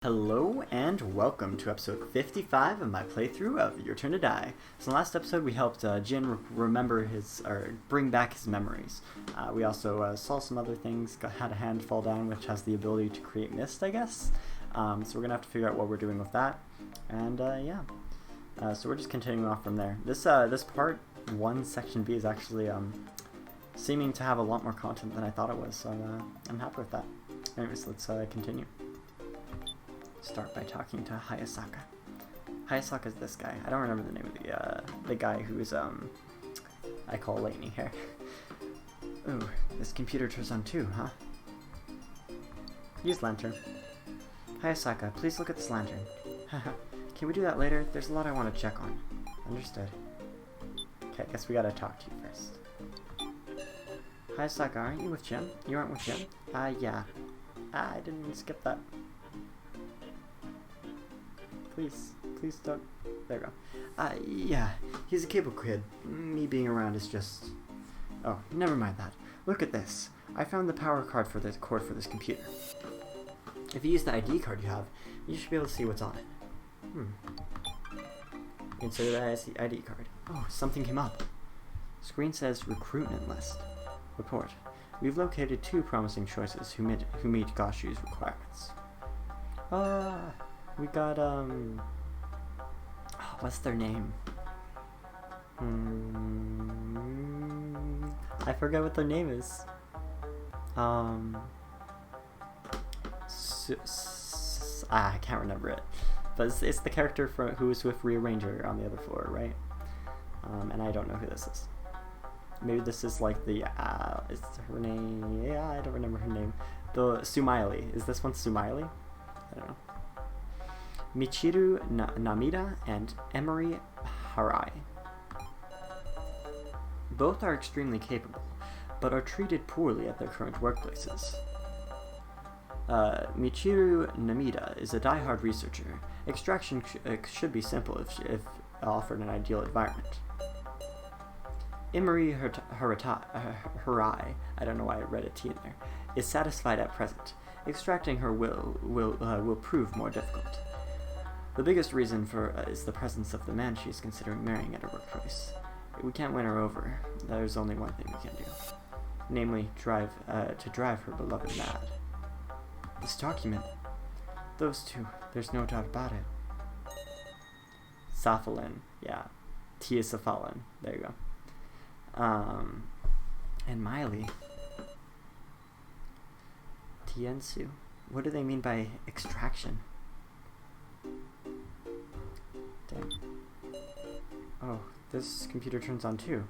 Hello and welcome to episode 55 of my playthrough of Your Turn to Die. So in the last episode we helped Jin remember bring back his memories. We also saw some other things, had a hand fall down which has the ability to create mist, I guess. So we're gonna have to figure out what we're doing with that. And so we're just continuing off from there. This part 1 section B is actually seeming to have a lot more content than I thought it was, so I'm happy with that. Anyways, let's continue. Start by talking to Hayasaka. Hayasaka is this guy. I don't remember the name of the guy who's I call Lainey here. Ooh, this computer turns on too, huh? Use lantern. Hayasaka, please look at this lantern. Haha. Can we do that later? There's a lot I want to check on. Understood. Okay, I guess we gotta talk to you first. Hayasaka, aren't you with Jim? You aren't with Jim? Yeah. I didn't skip that. Please don't. There we go. Yeah, he's a cable kid. Me being around is just... Oh, never mind that. Look at this. I found the power cord for this computer. If you use the ID card you have, you should be able to see what's on it. Insert the ID card. Oh, something came up. Screen says recruitment list. Report. We've located 2 promising choices who meet Gashu's requirements. We got, what's their name? I forget what their name is. I can't remember it. But it's the character who was with Rearranger on the other floor, right? And I don't know who this is. Maybe this is like the, is her name? Yeah, I don't remember her name. The Sumaili. Is this one Sumaili? I don't know. Michiru Namida and Emery Harai. Both are extremely capable, but are treated poorly at their current workplaces. Michiru Namida is a die-hard researcher. Extraction should be simple if offered an ideal environment. Emery Harai, I don't know why I read a T in there, is satisfied at present. Extracting her will prove more difficult. The biggest reason is the presence of the man she is considering marrying at her workplace. We can't win her over. There's only one thing we can do. Namely, to drive her beloved mad. This document. Those 2. There's no doubt about it. Safalin. Yeah. Tiasafalin. There you go. And Miley. Tiensu. What do they mean by extraction? Dang. Oh, this computer turns on too.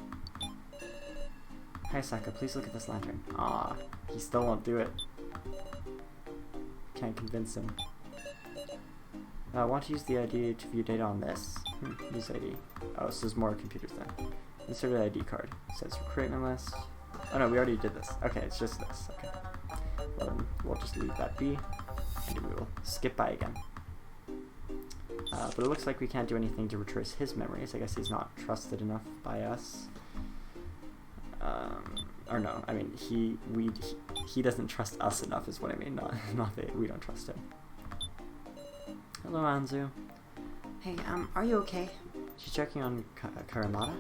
Hayasaka, please look at this lantern. Ah, he still won't do it. Can't convince him. I want to use the ID to view data on this. Use ID. Oh, this is more computers then. Insert an ID card. It says recruitment list. Oh no, we already did this. Okay, it's just this. Okay. Well, then we'll just leave that be, and we will skip by again. But it looks like we can't do anything to retrace his memories. I guess he's not trusted enough by us. Or no, I mean he doesn't trust us enough is what I mean. Not that we don't trust him. Hello, Anzu. Hey, are you okay? She's checking on Karamata.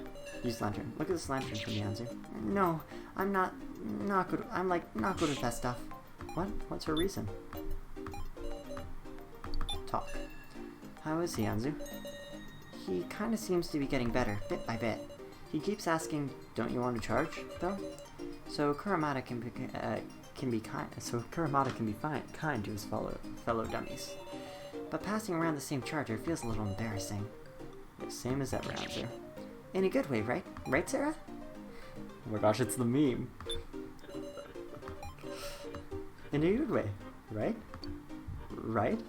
Use lantern. Look at this lantern for me, Anzu. No, I'm not good. I'm like not good at that stuff. What? What's her reason? Talk. How is he, Anzu? He kind of seems to be getting better, bit by bit. He keeps asking, "Don't you want to charge?" Though, so Karamata can be kind. So Karamata can be kind to his fellow dummies. But passing around the same charger feels a little embarrassing. Same as ever, Anzu. In a good way, right? Right, Sarah? Oh my gosh, it's the meme. In a good way, right? Right?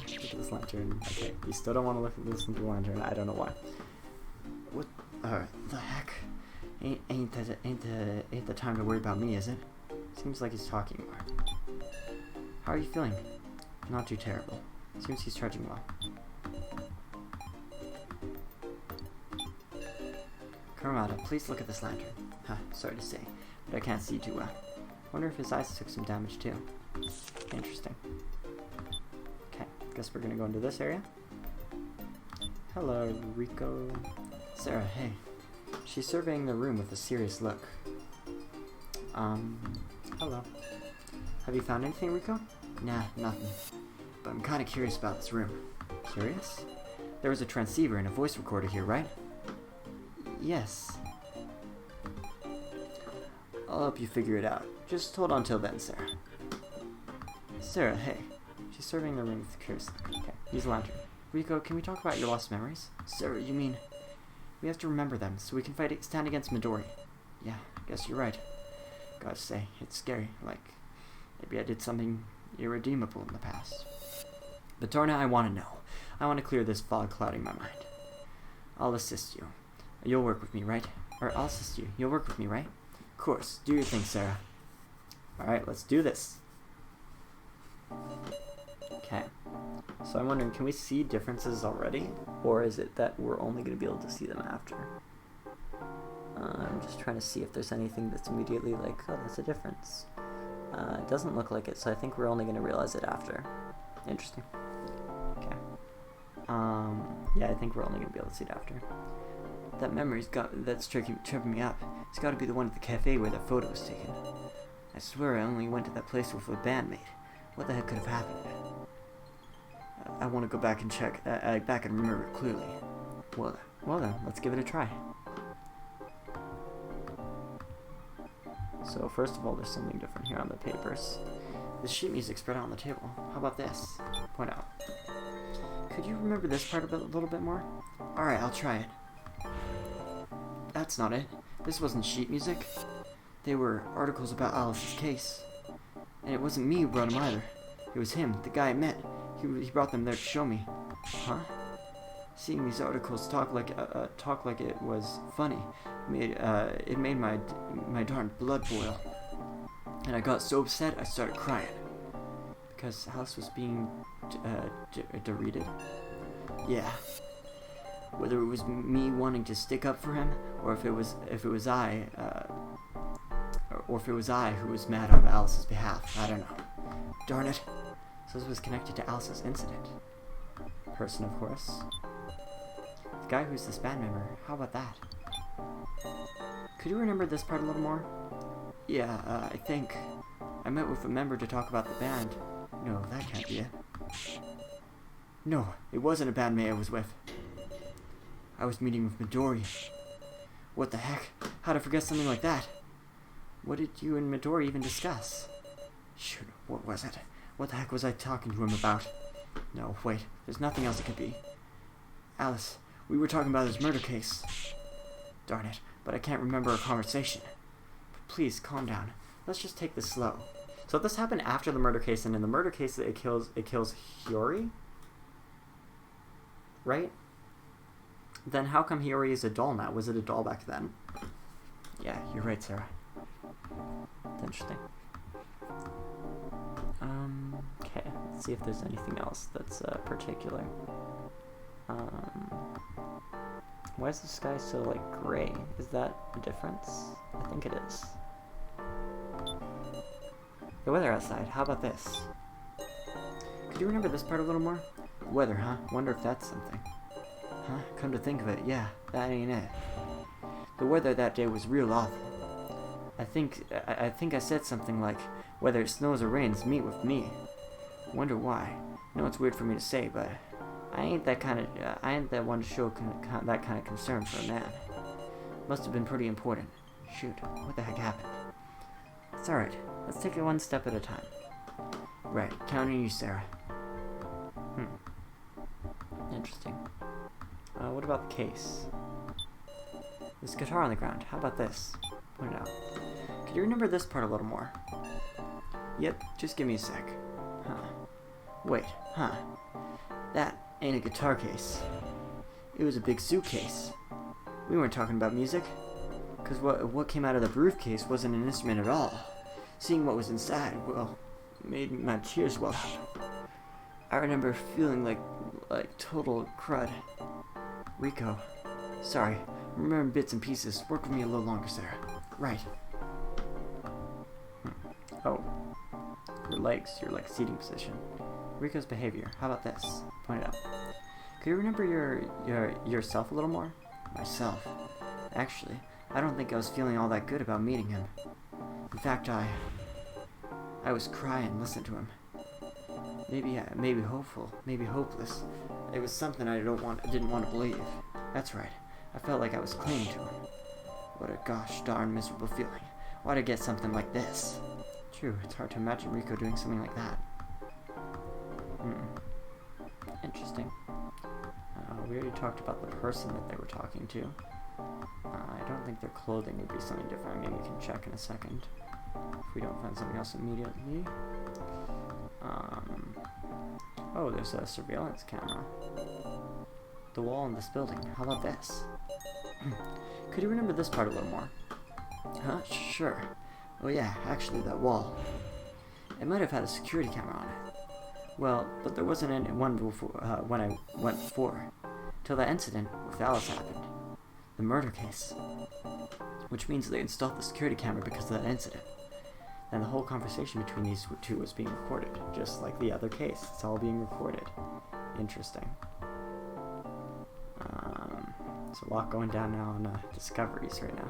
Look at this lantern. Okay, you still don't want to listen to the lantern. I don't know why. What the heck? Ain't the time to worry about me, is it? Seems like he's talking more. How are you feeling? Not too terrible. Seems he's charging well. Karamata, please look at this lantern. Sorry to say, but I can't see too well. Wonder if his eyes took some damage too. Interesting. Guess we're gonna go into this area. Hello, Rico. Sarah, hey. She's surveying the room with a serious look. Hello. Have you found anything, Rico? Nah, nothing. But I'm kinda curious about this room. Curious? There was a transceiver and a voice recorder here, right? Yes. I'll help you figure it out. Just hold on till then, Sarah. Sarah, hey. She's surveying the room with curious look. Okay, use a lantern. Rico, can we talk about your lost memories? Sarah, you mean... We have to remember them so we can stand against Midori. Yeah, I guess you're right. Gotta say, it's scary. Like, maybe I did something irredeemable in the past. But darn it, I want to know. I want to clear this fog clouding my mind. I'll assist you. You'll work with me, right? Or I'll assist you. You'll work with me, right? Of course. Do your thing, Sarah. Alright, let's do this. Okay. So I'm wondering, can we see differences already? Or is it that we're only going to be able to see them after? I'm just trying to see if there's anything that's immediately like, oh, that's a difference. It doesn't look like it, so I think we're only going to realize it after. Interesting. Okay. Yeah, I think we're only going to be able to see it after. That that's tripping me up. It's got to be the one at the cafe where that photo was taken. I swear I only went to that place with a bandmate. What the heck could have happened? I want to go back and check. Back and remember it clearly. Well then, let's give it a try. So first of all, there's something different here on the papers. The sheet music spread out on the table. How about this? Point out. Could you remember this part a little bit more? Alright, I'll try it. That's not it. This wasn't sheet music. They were articles about Alice's case. And it wasn't me who brought them either. It was him, the guy I met. He brought them there to show me. Huh? Seeing these articles talk like it was funny it made my darn blood boil. And I got so upset I started crying. Because Alice was being derided. Yeah. Whether it was me wanting to stick up for him, or if it was I who was mad on Alice's behalf, I don't know. Darn it. So this was connected to Alice's incident. Person, of course. The guy who's this band member, how about that? Could you remember this part a little more? Yeah, I think I met with a member to talk about the band. No, that can't be it. No, it wasn't a bandmate I was with. I was meeting with Midori. What the heck? How'd I forget something like that? What did you and Midori even discuss? Shoot, what was it? What the heck was I talking to him about? No, wait, there's nothing else it could be. Alice, we were talking about his murder case. Darn it, but I can't remember our conversation. Please, calm down. Let's just take this slow. So this happened after the murder case, and in the murder case it kills Hiyori? Right? Then how come Hiyori is a doll now? Was it a doll back then? Yeah, you're right, Sarah. That's interesting. Okay, let's see if there's anything else that's particular. Why is the sky so, like, gray? Is that a difference? I think it is. The weather outside, how about this? Could you remember this part a little more? Weather, huh? Wonder if that's something. Huh? Come to think of it, yeah, that ain't it. The weather that day was real awful. I think I said something like, whether it snows or rains, meet with me. Wonder why. I know it's weird for me to say, but I ain't that one to show that kind of concern for a man. Must have been pretty important. Shoot, what the heck happened? It's alright. Let's take it one step at a time. Right, counting you, Sarah. Interesting. What about the case? This guitar on the ground. How about this? Point it out. Could you remember this part a little more? Yep, just give me a sec. Huh. Wait, huh. That ain't a guitar case. It was a big suitcase. We weren't talking about music. Because what came out of the briefcase wasn't an instrument at all. Seeing what was inside, well, made my tears well up. I remember feeling like total crud. Rico. Sorry. Remember bits and pieces. Work with me a little longer, Sarah. Right. Oh. Your legs, your seating position. Rico's behavior. How about this? Point it out. Could you remember yourself a little more? Myself? Actually, I don't think I was feeling all that good about meeting him. In fact, I was crying listening to him. Maybe hopeful, maybe hopeless. It was something I didn't want to believe. That's right. I felt like I was clinging to him. What a gosh darn miserable feeling. Why'd I get something like this? True, it's hard to imagine Rico doing something like that. Interesting. We already talked about the person that they were talking to. I don't think their clothing would be something different. Maybe we can check in a second. If we don't find something else immediately. Oh, there's a surveillance camera. The wall in this building. How about this? Could you remember this part a little more? Huh? Sure. Oh yeah, actually that wall. It might have had a security camera on it. Well, but there wasn't any one before, when I went before. Till that incident with Alice happened. The murder case. Which means they installed the security camera because of that incident. And the whole conversation between these two was being recorded, just like the other case. It's all being recorded. Interesting. There's a lot going down now on discoveries right now.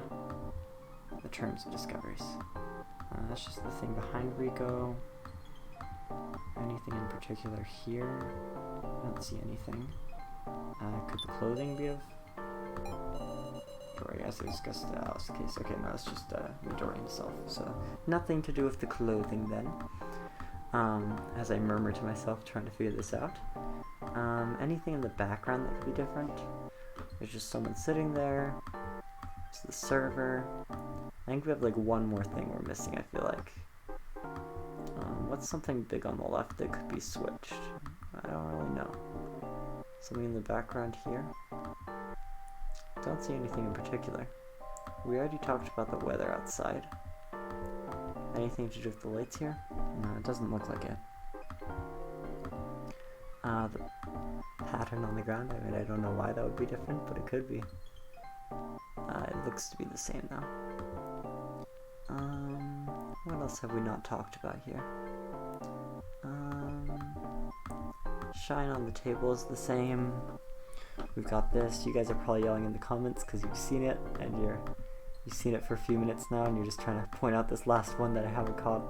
The terms of discoveries. That's just the thing behind Rico. Anything in particular here? I don't see anything. Could the clothing be of... Or I guess I discussed the Alice case. Okay, no, it's just Midori himself. So, nothing to do with the clothing then. As I murmur to myself, trying to figure this out. Anything in the background that could be different? There's just someone sitting there. It's the server. I think we have like one more thing we're missing, I feel like. What's something big on the left that could be switched? I don't really know. Something in the background here? Don't see anything in particular. We already talked about the weather outside. Anything to do with the lights here? No, it doesn't look like it. The pattern on the ground, I mean, I don't know why that would be different, but it could be. It looks to be the same now. What else have we not talked about here? Shine on the table is the same. We've got this. You guys are probably yelling in the comments because you've seen it, and you've seen it for a few minutes now, and you're just trying to point out this last one that I haven't caught.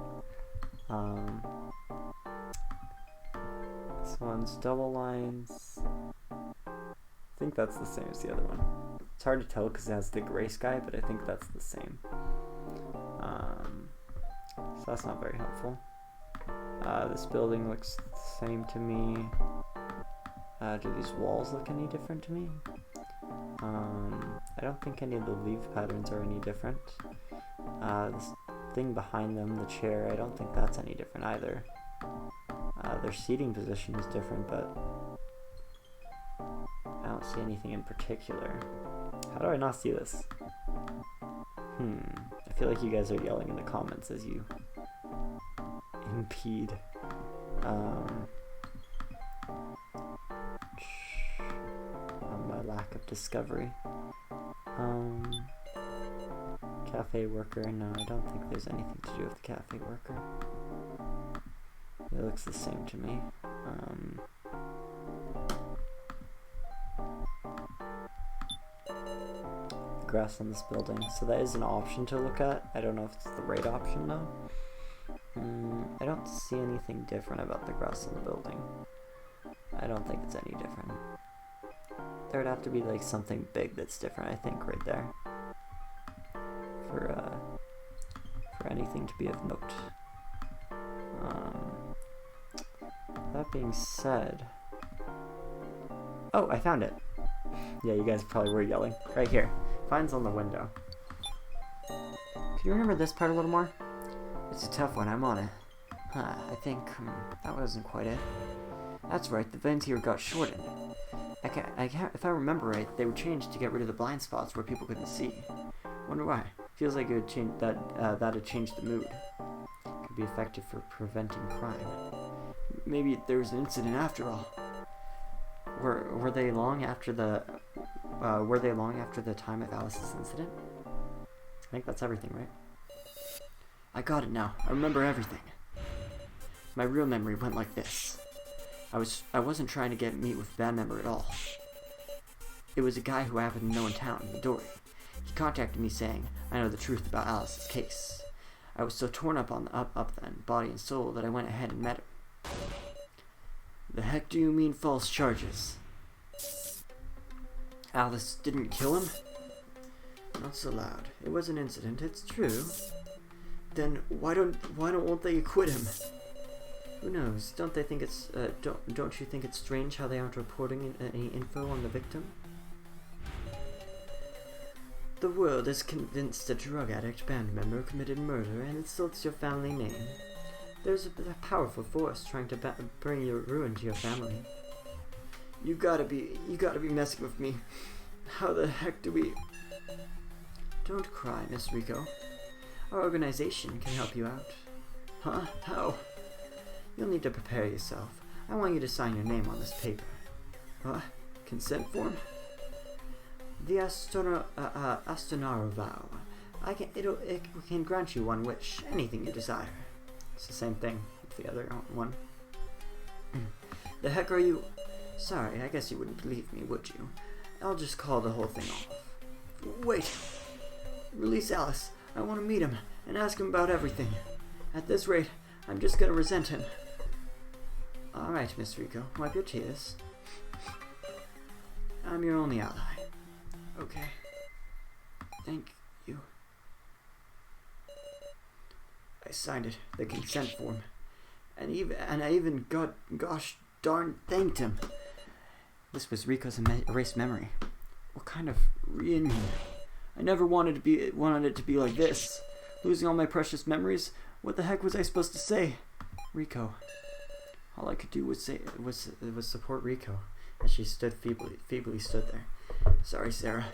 This one's double lines. I think that's the same as the other one. It's hard to tell because it has the gray sky, but I think that's the same. So that's not very helpful. This building looks the same to me. Do these walls look any different to me? I don't think any of the leaf patterns are any different. This thing behind them, the chair, I don't think that's any different either. Their seating position is different, but I don't see anything in particular. How do I not see this? I feel like you guys are yelling in the comments as you impede. On my lack of discovery. Cafe worker, no, I don't think there's anything to do with the cafe worker. It looks the same to me. The grass on this building, so that is an option to look at. I don't know if it's the right option though. I don't see anything different about the grass on the building. I don't think it's any different. There would have to be like something big that's different, I think, right there. For anything to be of note. That being said... Oh, I found it! Yeah, you guys probably were yelling. Right here. Finds on the window. Can you remember this part a little more? It's a tough one, I'm on it. I think, that wasn't quite it. That's right, the vents here got shortened. If I remember right, they were changed to get rid of the blind spots where people couldn't see. Wonder why. Feels like it would change that'd change the mood. Could be effective for preventing crime. Maybe there was an incident after all. Were they long after the time of Alice's incident? I think that's everything, right? I got it now. I remember everything. My real memory went like this. I wasn't trying to meet with a band member at all. It was a guy who I happened to know in town, Midori. He contacted me saying, I know the truth about Alice's case. I was so torn up then, body and soul, that I went ahead and met him. The heck do you mean false charges? Alice didn't kill him? Not so loud. It was an incident, it's true. Then won't they acquit him? Who knows? Don't you think it's strange how they aren't reporting any info on the victim? The world is convinced a drug addict band member committed murder and insults your family name. There's a powerful force trying to bring your ruin to your family. You gotta be messing with me. How the heck do we... Don't cry, Miss Rico. Our organization can help you out. Huh? How? You'll need to prepare yourself. I want you to sign your name on this paper. What? Consent form? The Astonaro vow. It can grant you one wish, anything you desire. It's the same thing with the other one. The heck are you? Sorry, I guess you wouldn't believe me, would you? I'll just call the whole thing off. Wait! Release Alice. I want to meet him and ask him about everything. At this rate, I'm just gonna resent him. Alright, Miss Rico, wipe your tears. I'm your only ally. Okay. Thank you. I signed it, the consent form. And I even gosh darn thanked him. This was Rico's erased memory. What kind of reunion? I never wanted it to be like this. Losing all my precious memories. What the heck was I supposed to say? Rico. All I could do was support Rico as she stood feebly stood there. Sorry, Sarah.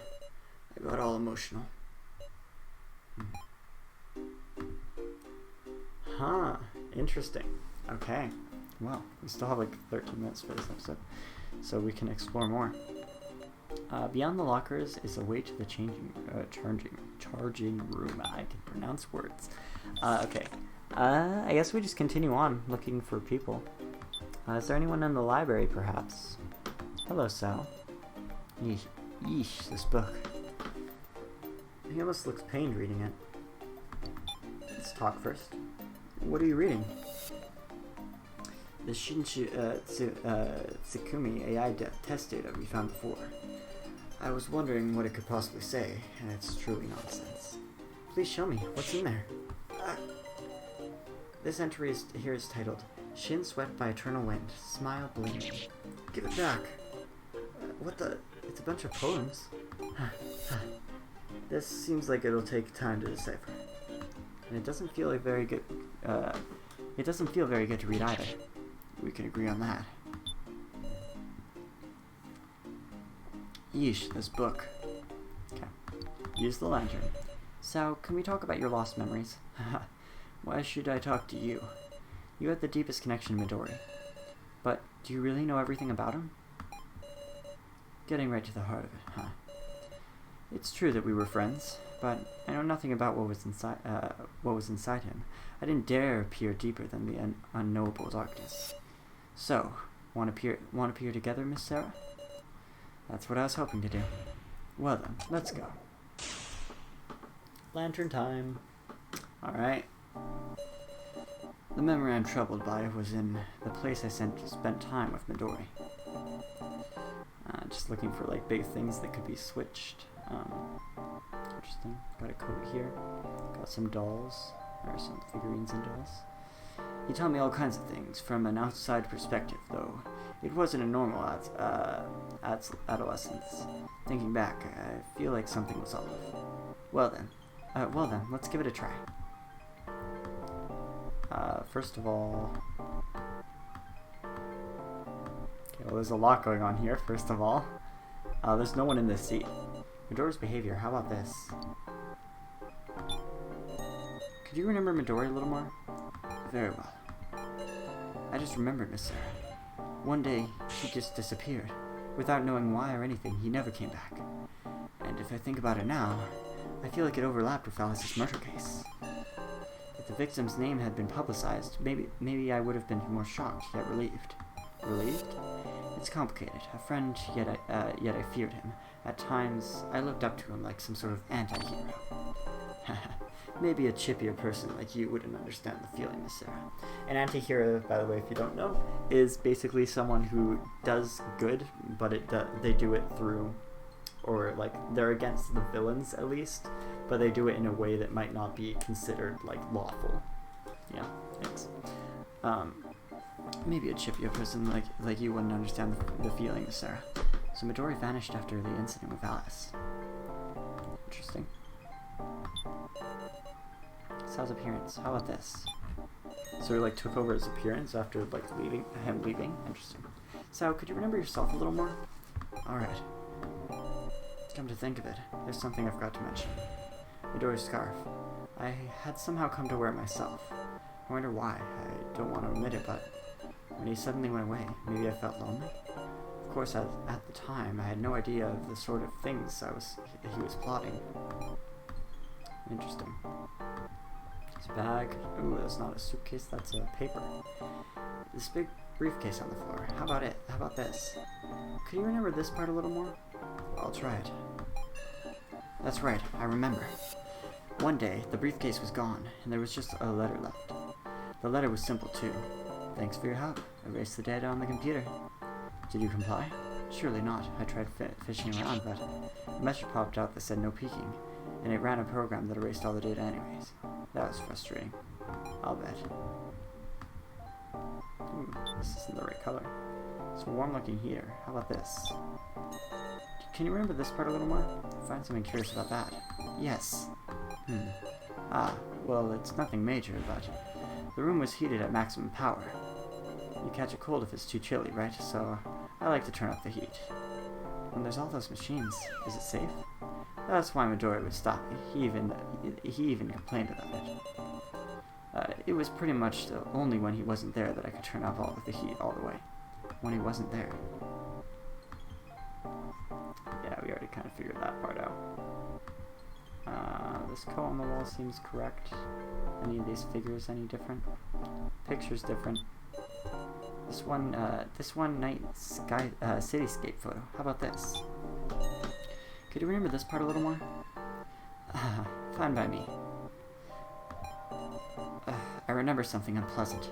I got all emotional. Huh. Interesting. Okay. Well, we still have like 13 minutes for this episode, so we can explore more. Beyond the lockers is a way to the charging room. I can pronounce words. Okay. I guess we just continue on looking for people. Is there anyone in the library, perhaps? Hello, Sal. Yeesh, this book. He almost looks pained reading it. Let's talk first. What are you reading? The Tsukumi AI test data we found before. I was wondering what it could possibly say, and it's truly nonsense. Please show me. What's in there? This entry here is titled, Shin Swept by Eternal Wind, Smile Blooming. Give it back. What the? It's a bunch of poems. This seems like it'll take time to decipher. And it doesn't feel like very good, it doesn't feel very good to read either. We can agree on that. Yeesh, this book. Okay. Use the lantern. So, can we talk about your lost memories? Why should I talk to you? You had the deepest connection to Midori. But, do you really know everything about him? Getting right to the heart of it, huh? It's true that we were friends, but I know nothing about what was inside him. I didn't dare peer deeper than the unknowable darkness. So, want to peer together, Miss Sarah? That's what I was hoping to do. Well then, let's go. Lantern time. Alright. The memory I'm troubled by was in the place I spent time with Midori. Just looking for like big things that could be switched. Interesting. Got a coat here. Got some dolls. Or some figurines and dolls. He taught me all kinds of things from an outside perspective, though. It wasn't a normal adolescence. Thinking back, I feel like something was off. Well then, let's give it a try. First of all... Okay, well there's a lot going on here, first of all. There's no one in this seat. Midori's behavior, how about this? Could you remember Midori a little more? Very well. I just remembered Miss Sarah. One day, she just disappeared. Without knowing why or anything, he never came back. And if I think about it now, I feel like it overlapped with Alice's murder case. If the victim's name had been publicized, maybe I would have been more shocked yet relieved. Relieved? It's complicated. A friend, yet I feared him. At times, I looked up to him like some sort of anti-hero. Maybe a chippier person like you wouldn't understand the feeling, Miss Sarah. An anti-hero, by the way, if you don't know, is basically someone who does good, but they do it through, or like they're against the villains at least, but they do it in a way that might not be considered like lawful. Yeah, thanks. Maybe a chippier person like you wouldn't understand the feeling, Miss Sarah. So Midori vanished after the incident with Alice. Interesting. Sal's appearance. How about this? So he like took over his appearance after like leaving. Interesting. Sal, could you remember yourself a little more? Alright. Come to think of it, there's something I forgot to mention. Midori's scarf. I had somehow come to wear it myself. I wonder why. I don't want to admit it, but when he suddenly went away, maybe I felt lonely. Of course, at the time, I had no idea of the sort of things he was plotting. Interesting. His bag. Ooh, that's not a suitcase, that's a paper. This big briefcase on the floor. How about it? How about this? Could you remember this part a little more? I'll try it. That's right, I remember. One day, the briefcase was gone, and there was just a letter left. The letter was simple, too. Thanks for your help. Erase the data on the computer. Did you comply? Surely not. I tried fishing around, but a message popped out that said no peeking, and it ran a program that erased all the data anyways. That was frustrating. I'll bet. Ooh, this isn't the right color. It's a warm-looking heater. How about this? Can you remember this part a little more? I find something curious about that. Yes. Ah, well, it's nothing major, but the room was heated at maximum power. You catch a cold if it's too chilly, right? So I like to turn up the heat. When there's all those machines, is it safe? That's why Midori would stop me. He even complained about it. It was pretty much only when he wasn't there that I could turn up all of the heat all the way. When he wasn't there. Yeah, we already kind of figured that part out. This coat on the wall seems correct. Any of these figures any different? Picture's different. This one night sky cityscape photo. How about this? Could you remember this part a little more? Fine by me. I remember something unpleasant.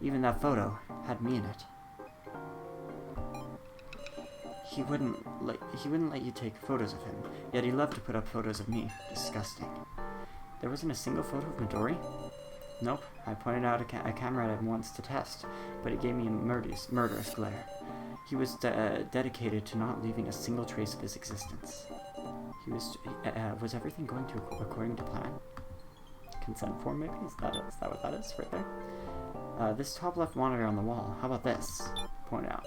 Even that photo had me in it. He wouldn't let you take photos of him, yet he loved to put up photos of me. Disgusting. There wasn't a single photo of Midori? Nope. I pointed out a camera at him once to test, but it gave me a murderous glare. He was dedicated to not leaving a single trace of his existence. Was everything going according to plan? Consent form, maybe? Is that what that is, right there? This top left monitor on the wall. How about this? Point out.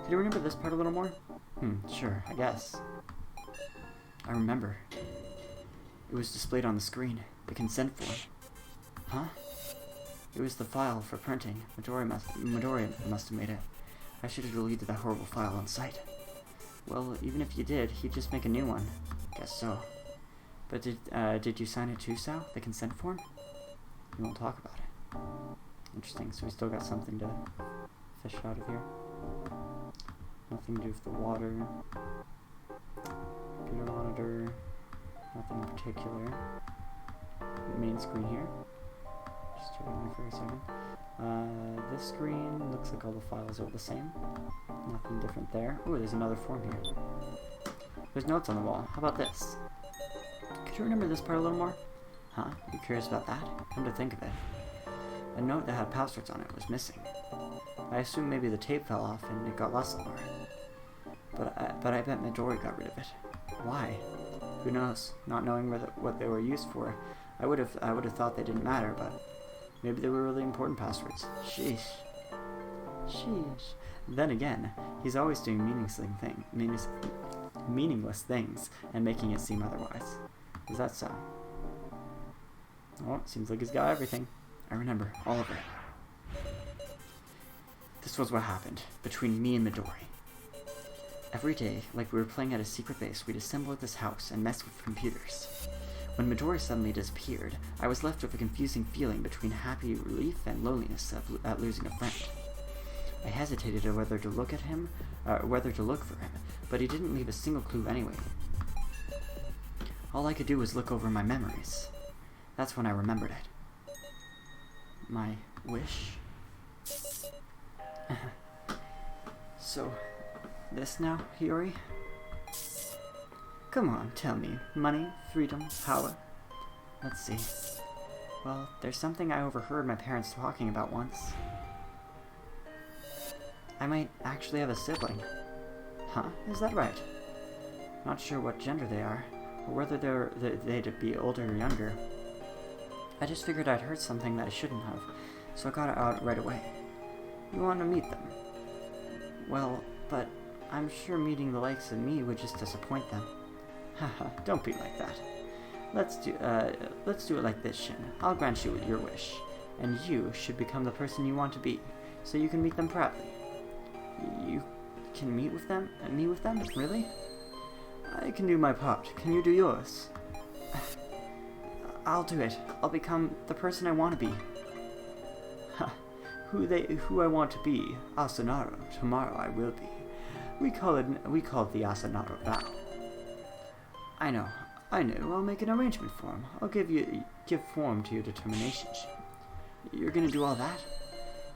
Can you remember this part a little more? Sure, I guess. I remember. It was displayed on the screen. The consent form. Huh? It was the file for printing. Midori must have made it. I should have deleted that horrible file on site. Well, even if you did, he'd just make a new one. Guess so. But did you sign it too, Sal? The consent form? You won't talk about it. Interesting, so we still got something to fish out of here. Nothing to do with the water. Computer monitor. Nothing in particular. Main screen here. Just checking there for a second. This screen looks like all the files are the same. Nothing different there. Ooh, there's another form here. There's notes on the wall. How about this? Could you remember this part a little more? Huh? You curious about that? Come to think of it. A note that had passwords on it was missing. I assumed maybe the tape fell off and it got lost somewhere. But I bet Midori got rid of it. Why? Who knows? Not knowing what they were used for, I would have thought they didn't matter, but maybe they were really important passwords. Sheesh. Then again, he's always doing meaningless things and making it seem otherwise. Is that so? Oh, it seems like he's got everything. I remember all of it. This was what happened between me and Midori. Every day, like we were playing at a secret base, we'd assemble at this house and mess with computers. When Midori suddenly disappeared, I was left with a confusing feeling between happy relief and loneliness at losing a friend. I hesitated on whether to look at him, or whether to look for him, but he didn't leave a single clue anyway. All I could do was look over my memories. That's when I remembered it. My wish? So, this now, Hiyori? Come on, tell me. Money, freedom, power? Let's see. Well, there's something I overheard my parents talking about once. I might actually have a sibling. Huh? Is that right? Not sure what gender they are, or whether they'd be older or younger. I just figured I'd heard something that I shouldn't have, so I got it out right away. You want to meet them? Well, but I'm sure meeting the likes of me would just disappoint them. Haha, don't be like that. Let's do it like this, Shin. I'll grant you your wish, and you should become the person you want to be, so you can meet them proudly. You can meet with them? Really? I can do my part. Can you do yours? I'll do it. I'll become the person I want to be. Who I want to be, Asanaro. Tomorrow I will be. We call it the Asanaro vow. I know. I'll make an arrangement for him. I'll give form to your determination. You're gonna do all that?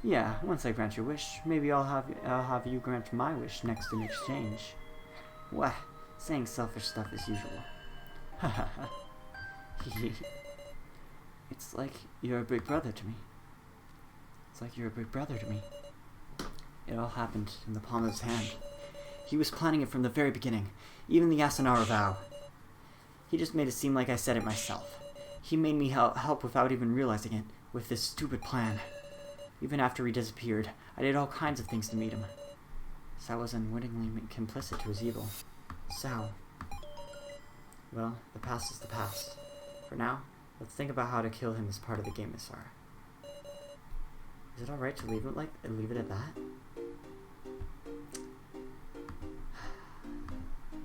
Yeah. Once I grant your wish, maybe I'll have you grant my wish next in exchange. Wah, saying selfish stuff as usual. Ha ha ha. It's like you're a big brother to me. It all happened in the palm of his hand. He was planning it from the very beginning, even the Asanaro vow. He just made it seem like I said it myself. He made me help without even realizing it, with this stupid plan. Even after he disappeared, I did all kinds of things to meet him. Sao was unwittingly complicit to his evil. Sao. Well, the past is the past. For now, let's think about how to kill him as part of the game, Miss Sarah. Is it alright to leave it at that?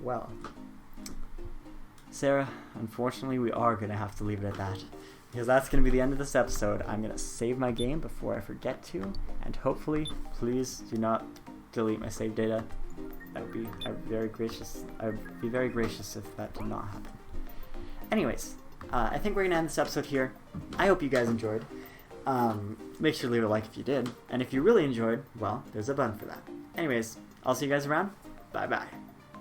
Well, Sarah, unfortunately we are going to have to leave it at that. Because that's going to be the end of this episode. I'm going to save my game before I forget to. And hopefully, please do not delete my save data. That would be very gracious. I would be very gracious if that did not happen. Anyways, I think we're going to end this episode here. I hope you guys enjoyed. Make sure to leave a like if you did. And if you really enjoyed, well, there's a button for that. Anyways, I'll see you guys around. Bye-bye.